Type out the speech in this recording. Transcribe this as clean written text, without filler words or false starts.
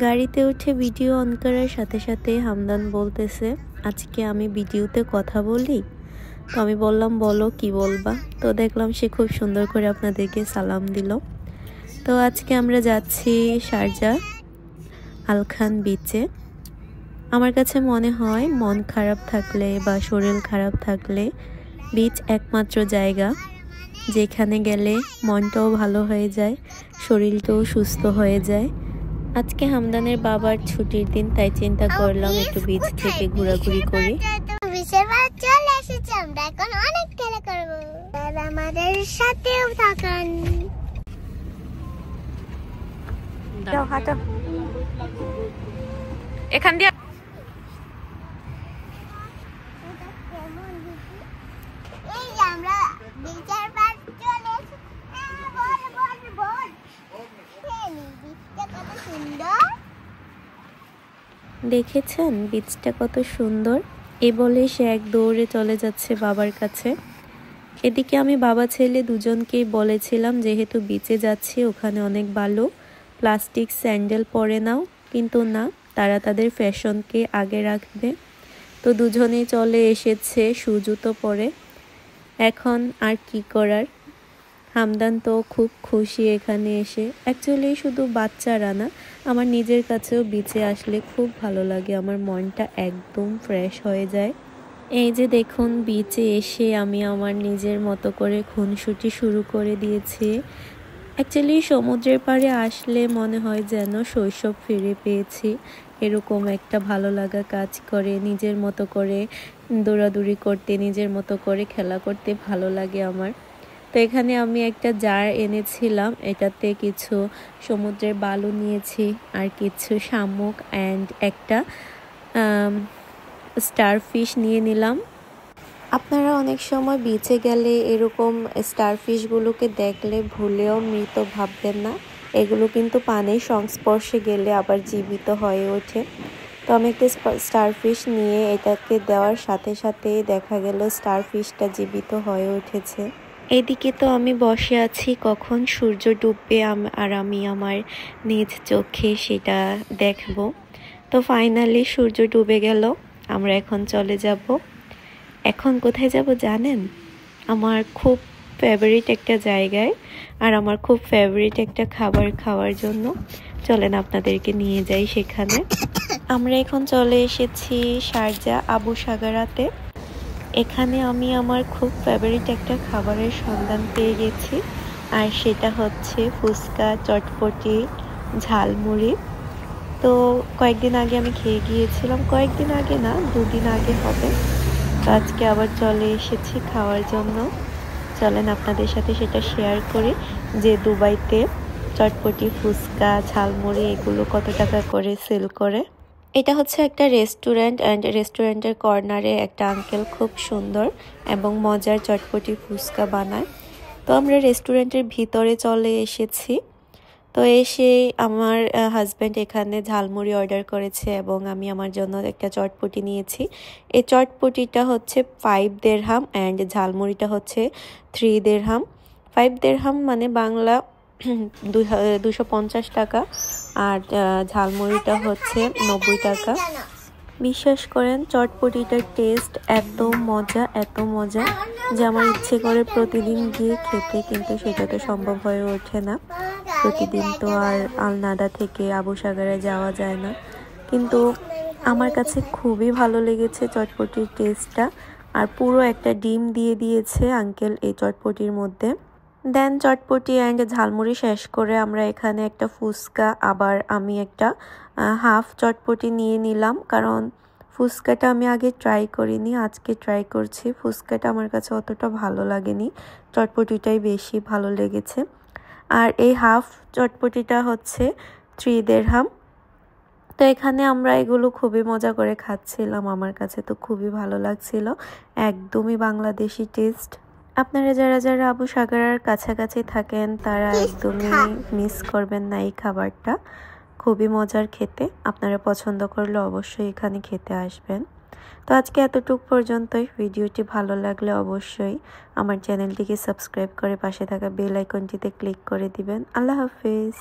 গাড়িতে উঠে video on করার সাথে সাথে হামদান বলতেছে আজকে আমি ভিডিওতে কথা বলি। তো আমি বললাম বলো কি বলবা। তো দেখলাম সে খুব সুন্দর করে আপনাদেরকে সালাম দিল। তো আজকে আমরা যাচ্ছি শারজা আল খান বিচে। আমার কাছে মনে হয় মন খারাপ থাকলে বা শরীর খারাপ থাকলে বিচ একমাত্র জায়গা যেখানে গেলে মনটাও ভালো হয়ে যায়, শরীরটাও সুস্থ হয়ে যায়। আজকে হামদানের বাবার ছুটির দিন, তাই চিন্তা করলাম একটু বিচ থেকে ঘোরাঘুরি করি। অনেক খেলা করব, আমাদের সাথেও থাকুন। এখান দিয়ে দেখেছেন বিচটা কত সুন্দর। এ বলে সে এক দৌড়ে চলে যাচ্ছে বাবার কাছে। এদিকে আমি বাবা ছেলে দুজনকেই বলেছিলাম যেহেতু বিচে যাচ্ছি ওখানে অনেক বালু, প্লাস্টিক স্যান্ডেল পরে নাও, কিন্তু না, তারা তাদের ফ্যাশনকে আগে রাখবে। তো দুজনেই চলে এসেছে শু জুতো পরে। এখন আর কি করার, হামদান তো খুব খুশি এখানে এসে। অ্যাকচুয়ালি শুধু বাচ্চারা না, আমার নিজের কাছেও বিচে আসলে খুব ভালো লাগে, আমার মনটা একদম ফ্রেশ হয়ে যায়। এই যে দেখুন বিচে এসে আমি আমার নিজের মতো করে খুনসুটি শুরু করে দিয়েছি। অ্যাকচুয়ালি সমুদ্রের পাড়ে আসলে মনে হয় যেন শৈশব ফিরে পেয়েছি, এরকম একটা ভালো লাগা কাজ করে। নিজের মতো করে দৌড়াদৌড়ি করতে, নিজের মতো করে খেলা করতে ভালো লাগে আমার। তো এখানে আমি একটা জার এনেছিলাম, এটাতে কিছু সমুদ্রের বালু নিয়েছি আর কিছু শামুক অ্যান্ড একটা স্টারফিশ নিয়ে নিলাম। আপনারা অনেক সময় বিচে গেলে এরকম স্টারফিশগুলোকে দেখলে ভুলেও মৃত ভাববেন না, এগুলো কিন্তু পানির সংস্পর্শে গেলে আবার জীবিত হয়ে ওঠে। তো আমি একটা স্টারফিশ নিয়ে এটাকে দেওয়ার সাথে সাথেই দেখা গেল স্টারফিশটা জীবিত হয়ে উঠেছে। এদিকে তো আমি বসে আছি কখন সূর্য ডুববে আর আমি আমার নিজ চোখে সেটা দেখব। তো ফাইনালি সূর্য ডুবে গেল, আমরা এখন চলে যাব। এখন কোথায় যাব জানেন? আমার খুব ফেভারিট একটা জায়গায়, আর আমার খুব ফেভারিট একটা খাবার খাওয়ার জন্য। চলেন আপনাদেরকে নিয়ে যাই সেখানে। আমরা এখন চলে এসেছি শারজা আবু সাগারাতে। এখানে আমি আমার খুব ফেভারিট একটা খাবারের সন্ধান পেয়ে গেছি, আর সেটা হচ্ছে ফুচকা, চটপটি, ঝালমুড়ি। তো কয়েকদিন আগে আমি খেয়ে গিয়েছিলাম, কয়েকদিন আগে না, 2 দিন আগে হবে। তো আজকে আবার চলে এসেছি খাওয়ার জন্য। চলেন আপনাদের সাথে সেটা শেয়ার করি যে দুবাইতে চটপটি, ফুচকা, ঝালমুড়ি এগুলো কত টাকা করে সেল করে। এটা হচ্ছে একটা রেস্টুরেন্ট, অ্যান্ড রেস্টুরেন্টের কর্নারে একটা আঙ্কেল খুব সুন্দর এবং মজার চটপটি ফুচকা বানায়। তো আমরা রেস্টুরেন্টের ভিতরে চলে এসেছি। তো এসে আমার হাজব্যান্ড এখানে ঝালমুড়ি অর্ডার করেছে এবং আমি আমার জন্য একটা চটপটি নিয়েছি। এই চটপটিটা হচ্ছে 5 দিরহাম অ্যান্ড ঝালমুড়িটা হচ্ছে 3 দিরহাম। 5 দিরহাম মানে বাংলা 250 টাকা, আর ঝালমুড়িটা হচ্ছে 90 টাকা। বিশ্বাস করেন চটপটিটার টেস্ট এত মজা, এত মজা যে আমার ইচ্ছে করে প্রতিদিন গিয়ে খেতে, কিন্তু সেটা তো সম্ভব হয়ে ওঠে না। প্রতিদিন তো আর আলনাডা থেকে আবু সাগরে যাওয়া যায় না, কিন্তু আমার কাছে খুবই ভালো লেগেছে চটপটির টেস্টটা। আর পুরো একটা ডিম দিয়ে দিয়েছে আঙ্কেল এই চটপটির মধ্যে। দেন চটপটি অ্যান্ড ঝালমুড়ি শেষ করে আমরা এখানে একটা ফুচকা, আবার আমি একটা হাফ চটপটি নিয়ে নিলাম, কারণ ফুচকাটা আমি আগে ট্রাই করিনি, আজকে ট্রাই করছি। ফুচকাটা আমার কাছে অতটা ভালো লাগেনি, চটপটিটাই বেশি ভালো লেগেছে। আর এই হাফ চটপটিটা হচ্ছে 3 দিরহাম। তো এখানে আমরা এগুলো খুবই মজা করে খাচ্ছিলাম, আমার কাছে তো খুবই ভালো লাগছিল, একদমই বাংলাদেশি টেস্ট। আপনারা যারা যারা আবু সাগরার কাছাকাছি থাকেন তারা একদমই মিস করবেন না এই খাবারটা, খুবই মজার খেতে। আপনারা পছন্দ করলে অবশ্যই এখানে খেতে আসবেন। তো আজকে এতটুকু পর্যন্তই। ভিডিওটি ভালো লাগলে অবশ্যই আমার চ্যানেলটিকে সাবস্ক্রাইব করে পাশে থাকা বেল আইকনটিতে ক্লিক করে দিবেন। আল্লাহ হাফেজ।